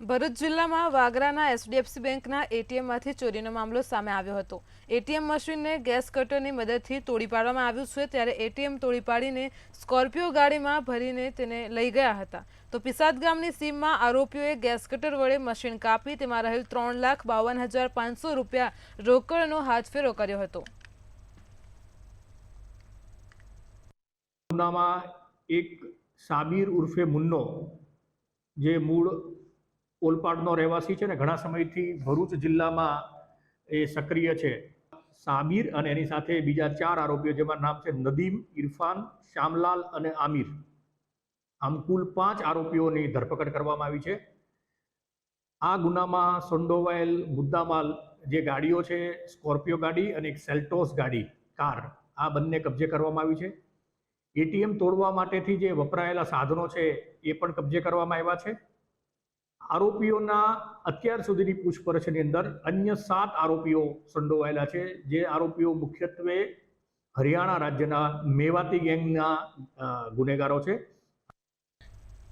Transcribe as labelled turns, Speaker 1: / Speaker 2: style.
Speaker 1: ભરૂચ જિલ્લામાં વાગરાના એચડીએફસી બેંકના એટીએમમાંથી ચોરીનો મામલો સામે આવ્યો હતો। એટીએમ મશીનને ગેસ કટરની મદદથી તોડી પાડવામાં આવ્યું છે, ત્યારે એટીએમ તોડી પાડીને સ્કોર્પિયો ગાડીમાં ભરીને તેને લઈ ગયા હતા। તો પિસાદ ગામની સીમમાં આરોપીઓએ ગેસ કટર વડે મશીન કાપી તેમાં રહેલ 3,52,500 રૂપિયા રોકડનો હાથફેરો કર્યો હતો।
Speaker 2: ગુનામાં એક સાબિર ઉર્ફે મુન્નો જે મૂળ ઓલપાડનો રહેવાસી છે ને ઘણા સમયથી ભરૂચ જિલ્લામાં એ સક્રિય છે। સાબિર અને એની સાથે બીજા 4 આરોપીઓ જેમાં નામ છે નદીમ, ઇરફાન, શ્યામલાલ અને આમિર। આમ કુલ 5 આરોપીઓની ધરપકડ કરવામાં આવી છે। આ ગુનામાં સંડોવાયેલ મુદ્દામાલ જે ગાડીઓ છે, સ્કોર્પિયો ગાડી અને એક સેલ્ટોસ ગાડી કાર, આ બંને કબજે કરવામાં આવી છે। એટીએમ તોડવા માટેથી જે વપરાયેલા સાધનો છે એ પણ કબજે કરવામાં આવ્યા છે। આરોપીઓના અત્યાર સુધીની પૂછપરછની અંદર અન્ય 7 આરોપીઓ સંડોવાયેલા છે, જે આરોપીઓ મુખ્યત્વે હરિયાણા રાજ્યના મેવાતી ગેંગના ગુનેગારો છે।